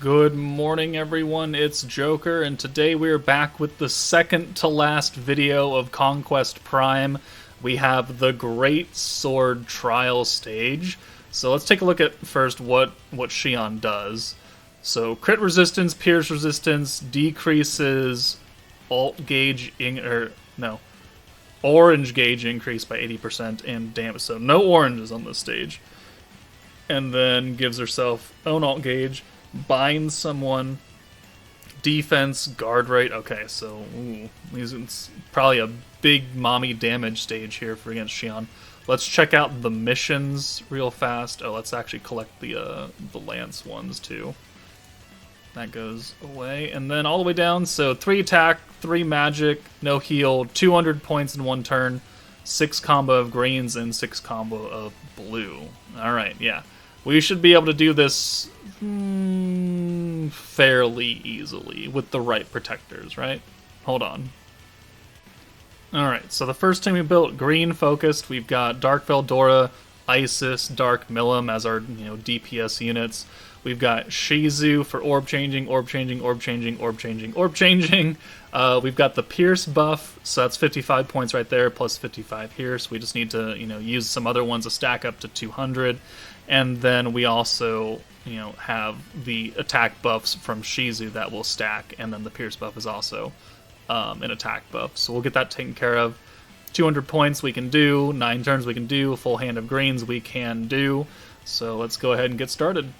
Good morning, everyone. It's Joker, and today we're back with the second to last video of Conquest Prime. We have the Greatsword trial stage. So let's take a look at first what Shion does. So crit resistance, pierce resistance, decreases alt gauge orange gauge increase by 80% and damage. So no oranges on this stage. And then gives herself own alt gauge, binds someone, defense, guard rate. Okay, so it's probably a big mommy damage stage here for against Shion. Let's check out the missions real fast. Oh, let's actually collect the lance ones too. That goes away, and then all the way down. So 3 attack, 3 magic, no heal, 200 points in 1 turn, 6 combo of greens and 6 combo of blue. All right, yeah. We should be able to do this fairly easily with the right protectors, right? Hold on. Alright, so the first team we built, green focused. We've got Dark Veldora, Isis, Dark Milim as our DPS units. We've got Shizu for orb changing, orb changing, orb changing, orb changing, orb changing. We've got the Pierce buff, so that's 55 points right there, plus 55 here. So we just need to, use some other ones to stack up to 200. And then we also, have the attack buffs from Shizu that will stack, and then the Pierce buff is also an attack buff. So we'll get that taken care of. 200 points we can do, 9 turns we can do, a full hand of greens we can do. So let's go ahead and get started.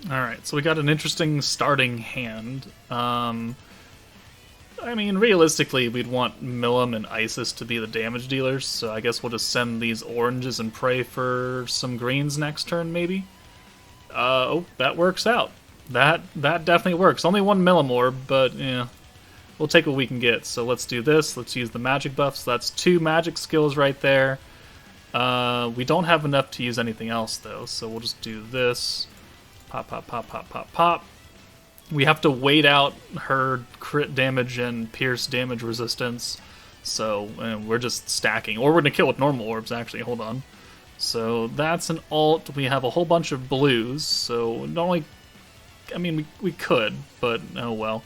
Alright, so we got an interesting starting hand. I mean, realistically, we'd want Milim and Isis to be the damage dealers, so I guess we'll just send these oranges and pray for some greens next turn, maybe? Oh, that works out. That definitely works. Only 1 Milim orb, but, yeah, we'll take what we can get. So let's do this. Let's use the magic buff. So that's 2 magic skills right there. We don't have enough to use anything else, though, so we'll just do this. Pop, pop, pop, pop, pop, pop. We have to wait out her crit damage and pierce damage resistance, so we're just stacking. Or we're going to kill with normal orbs, actually. Hold on. So that's an alt. We have a whole bunch of blues, so not only... I mean, we could, but oh well.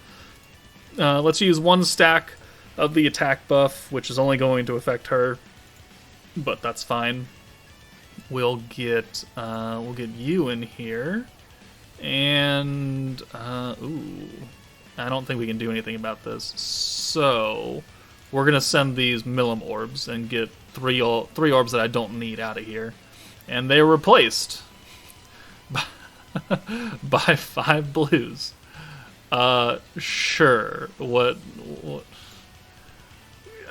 Let's use 1 stack of the attack buff, which is only going to affect her, but that's fine. We'll get you in here. And, ooh, I don't think we can do anything about this. So, we're going to send these Milim orbs and get 3 orbs that I don't need out of here. And they're replaced by 5 blues. Sure. What,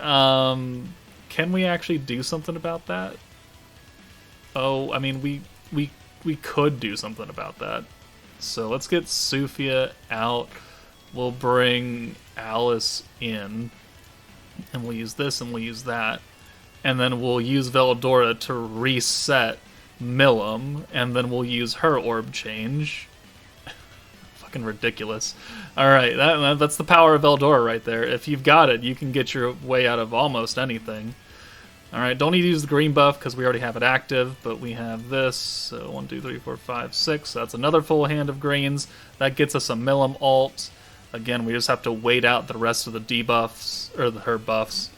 can we actually do something about that? Oh, I mean, we could do something about that. So let's get Sufia out. We'll bring Alice in. And we'll use this and we'll use that. And then we'll use Veldora to reset Milim. And then we'll use her orb change. Fucking ridiculous. Alright, that's the power of Veldora right there. If you've got it, you can get your way out of almost anything. Alright, don't need to use the green buff because we already have it active, but we have this. So 1, 2, 3, 4, 5, 6. So that's another full hand of greens. That gets us a Milim alt. Again, we just have to wait out the rest of the debuffs, or her buffs,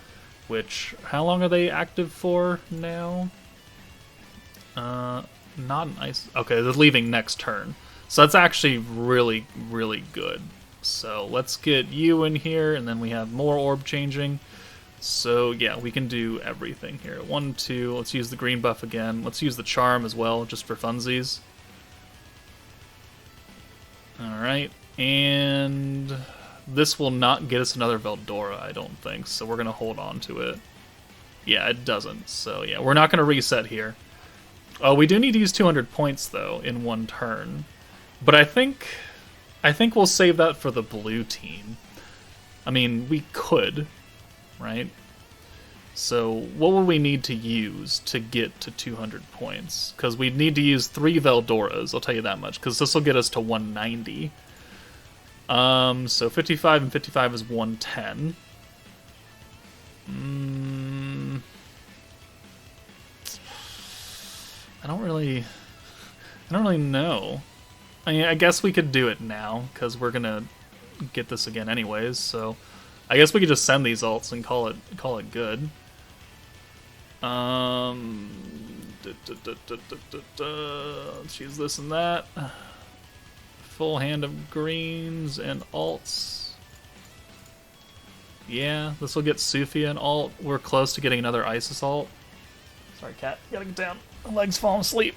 which, how long are they active for now? Not nice. Okay, they're leaving next turn. So that's actually really, really good. So let's get you in here, and then we have more orb changing. So, yeah, we can do everything here. 1, 2, let's use the green buff again. Let's use the charm as well, just for funsies. Alright, and this will not get us another Veldora, I don't think, so we're going to hold on to it. Yeah, it doesn't, so yeah, we're not going to reset here. Oh, we do need to use 200 points, though, in 1 turn. But I think we'll save that for the blue team. I mean, we could... right? So what will we need to use to get to 200 points? Because we'd need to use 3 Veldoras, I'll tell you that much, because this will get us to 190. So 55 and 55 is 110. I don't really know. I guess we could do it now, because we're gonna get this again anyways, so I guess we could just send these ults and call it good. Let's use this and that. Full hand of greens and alts. Yeah, this will get Sufia an alt. We're close to getting another Isis alt. Sorry, cat. Gotta get down. My leg's falling asleep.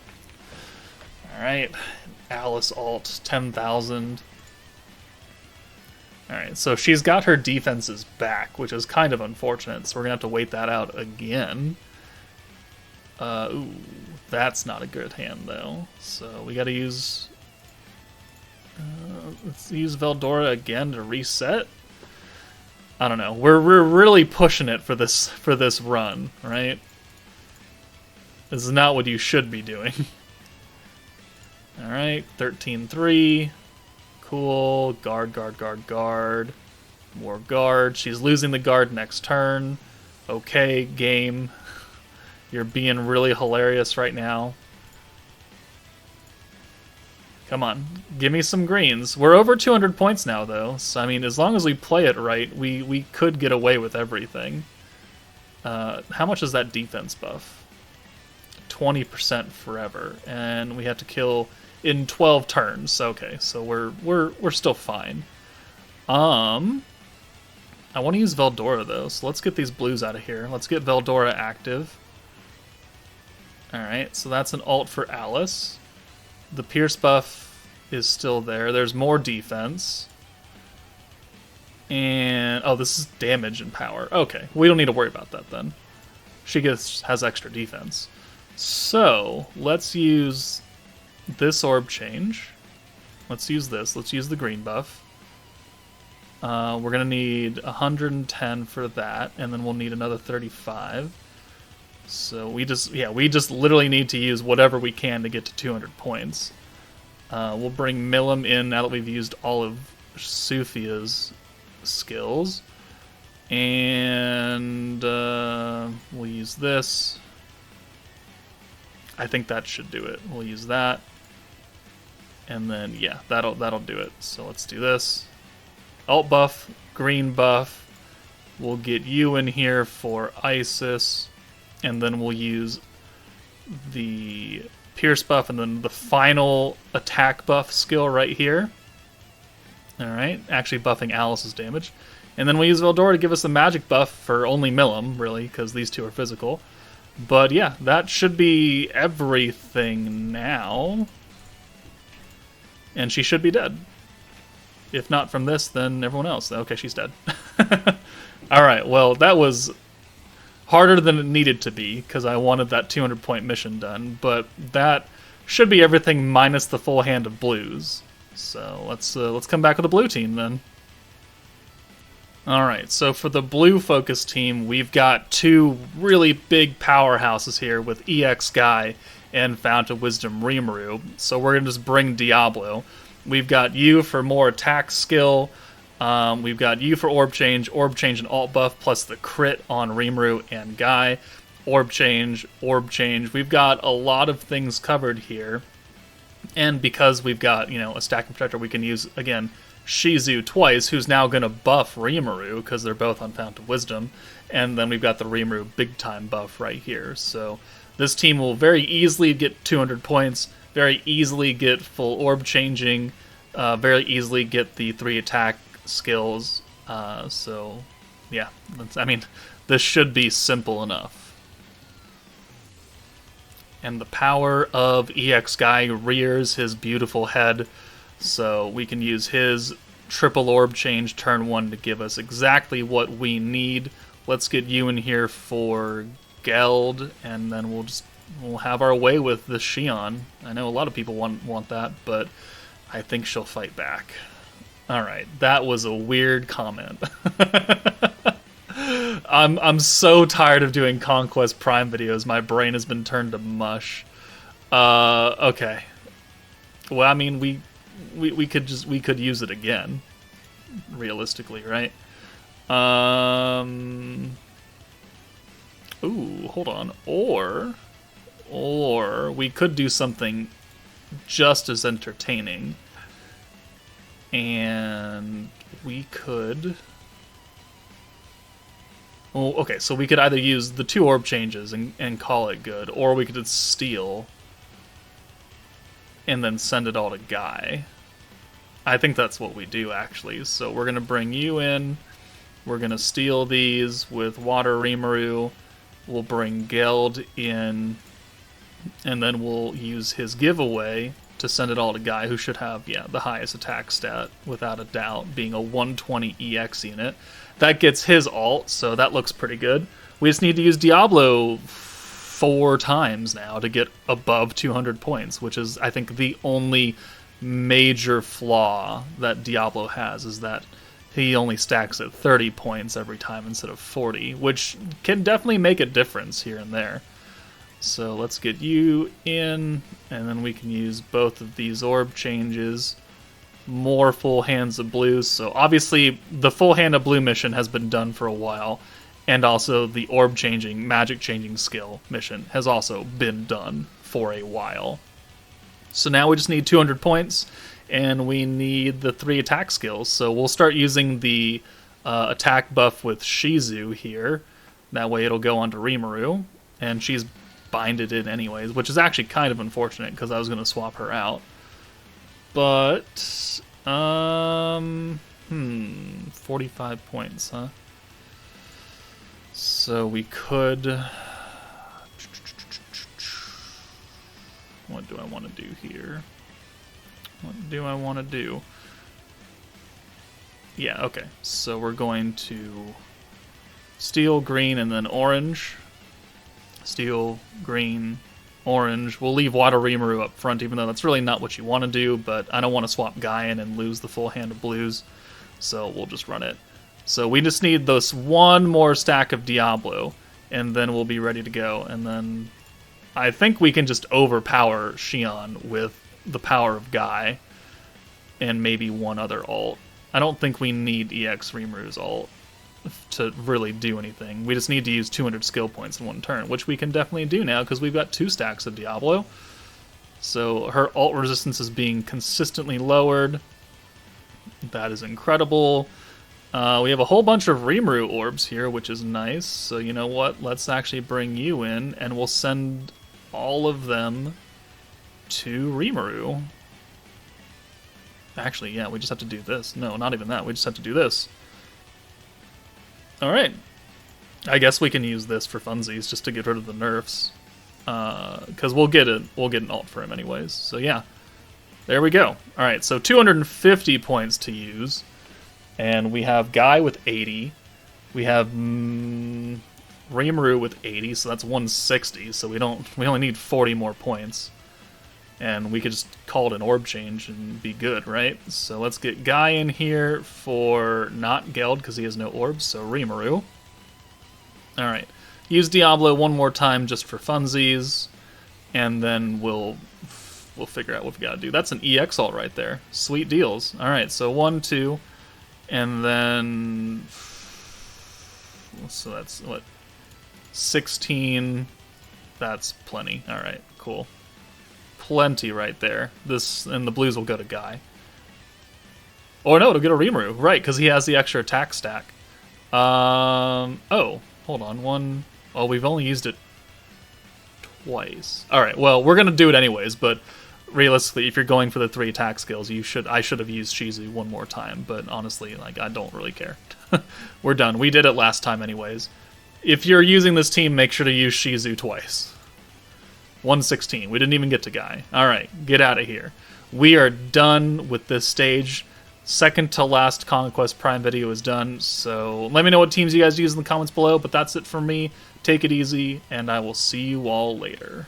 Alright. Alice alt. 10,000. Alright, so she's got her defenses back, which is kind of unfortunate, so we're gonna have to wait that out again. Ooh, that's not a good hand, though. So we gotta use... let's use Veldora again to reset. I don't know. We're really pushing it for this run, right? This is not what you should be doing. Alright, 13-3. Cool. Guard, guard, guard, guard. More guard. She's losing the guard next turn. Okay, game. You're being really hilarious right now. Come on, give me some greens. We're over 200 points now, though. So, I mean, as long as we play it right, we could get away with everything. How much is that defense buff? 20% forever, and we have to kill in 12 turns. Okay, so we're still fine. I want to use Veldora though, so let's get these blues out of here. Let's get Veldora active. All right, so that's an alt for Alice. The Pierce buff is still there. There's more defense. And, oh, this is damage and power. Okay, we don't need to worry about that then. She has extra defense. So, let's use this orb change. Let's use this. Let's use the green buff. We're going to need 110 for that, and then we'll need another 35. So we just literally need to use whatever we can to get to 200 points. We'll bring Milim in now that we've used all of Sufia's skills. And we'll use this. I think that should do it. We'll use that. And then, yeah, that'll do it. So let's do this. Alt buff, green buff. We'll get you in here for Isis. And then we'll use the Pierce buff and then the final attack buff skill right here. Alright, actually buffing Alice's damage. And then we use Veldora to give us the magic buff for only Milim, really, because these two are physical. But yeah, that should be everything now. And she should be dead. If not from this, then everyone else. Okay, she's dead. Alright, well, that was harder than it needed to be, because I wanted that 200-point mission done, but that should be everything minus the full hand of blues. So let's come back with the blue team then. Alright, so for the blue focus team, we've got two really big powerhouses here with EX Guy and Fount of Wisdom Rimuru, so we're going to just bring Diablo. We've got you for more attack skill. We've got you for Orb Change and Alt Buff, plus the crit on Rimuru and Guy. Orb Change. We've got a lot of things covered here. And because we've got, a Stack and Protector, we can use, again, Shizu twice, who's now going to buff Rimuru, because they're both on Fount of Wisdom. And then we've got the Rimuru big-time buff right here. So this team will very easily get 200 points, very easily get full Orb Changing, very easily get the 3 attack skills, so yeah, this should be simple enough. And the power of EX Guy rears his beautiful head, so we can use his triple orb change turn 1 to give us exactly what we need. Let's get you in here for Geld, and then we'll have our way with the Xion. I know a lot of people want that, but I think she'll fight back. Alright, that was a weird comment. I'm so tired of doing Conquest Prime videos. My brain has been turned to mush. Okay. Well, I mean, we could use it again. Realistically, right? Ooh, hold on. Or we could do something just as entertaining. And we could... Well, okay, so we could either use the 2 orb changes and call it good, or we could just steal and then send it all to Guy. I think that's what we do, actually. So we're going to bring you in. We're going to steal these with Water Rimuru. We'll bring Geld in, and then we'll use his giveaway to send it all to Guy, who should have, yeah, the highest attack stat, without a doubt, being a 120 EX unit. That gets his ult, so that looks pretty good. We just need to use Diablo 4 times now to get above 200 points, which is, I think, the only major flaw that Diablo has, is that he only stacks at 30 points every time instead of 40, which can definitely make a difference here and there. So let's get you in, and then we can use both of these orb changes. More full hands of blue. So obviously the full hand of blue mission has been done for a while, and also the orb changing, magic changing skill mission has also been done for a while. So now we just need 200 points, and we need the 3 attack skills. So we'll start using the attack buff with Shizu here. That way it'll go onto Rimuru, and she's binded in anyways, which is actually kind of unfortunate because I was going to swap her out. But 45 points, huh? So we could... What do I want to do here? What do I want to do? Yeah, okay. So we're going to steel, green, and then orange. Steel, green, orange. We'll leave Water Rimuru up front, even though that's really not what you want to do, but I don't want to swap Guy in and lose the full hand of blues, so we'll just run it. So we just need this one more stack of Diablo, and then we'll be ready to go. And then I think we can just overpower Xion with the power of Guy and maybe one other ult. I don't think we need EX Rimuru's ult to really do anything. We just need to use 200 skill points in one turn, which we can definitely do now because we've got 2 stacks of Diablo. So her ult resistance is being consistently lowered. That is incredible. We have a whole bunch of Rimuru orbs here, which is nice. So you know what? Let's actually bring you in, and we'll send all of them to Rimuru. Actually, yeah, we just have to do this. No, not even that. We just have to do this. Alright. I guess we can use this for funsies just to get rid of the nerfs. Because we'll get an ult for him anyways. So yeah. There we go. Alright, so 250 points to use. And we have Guy with 80. We have Rimuru with 80, so that's 160. So we only need 40 more points. And we could just call it an orb change and be good, right? So let's get Guy in here for not Geld because he has no orbs, so Rimuru. Alright. Use Diablo one more time just for funsies, and then we'll figure out what we gotta do. That's an EX ult right there. Sweet deals. Alright, so 1, 2, and then... So that's, what? 16. That's plenty. Alright, cool. Plenty right there. This, and the blues will go to Guy. Or no, it'll go to Rimuru. Right, because he has the extra attack stack. Oh, hold on. One... Oh, we've only used it twice. Alright, well, we're going to do it anyways, but realistically, if you're going for the 3 attack skills, I should have used Shizu one more time, but honestly, like, I don't really care. We're done. We did it last time anyways. If you're using this team, make sure to use Shizu twice. 116. We didn't even get to Guy. Alright, get out of here. We are done with this stage. Second to last Conquest Prime video is done, so let me know what teams you guys use in the comments below, but that's it for me. Take it easy, and I will see you all later.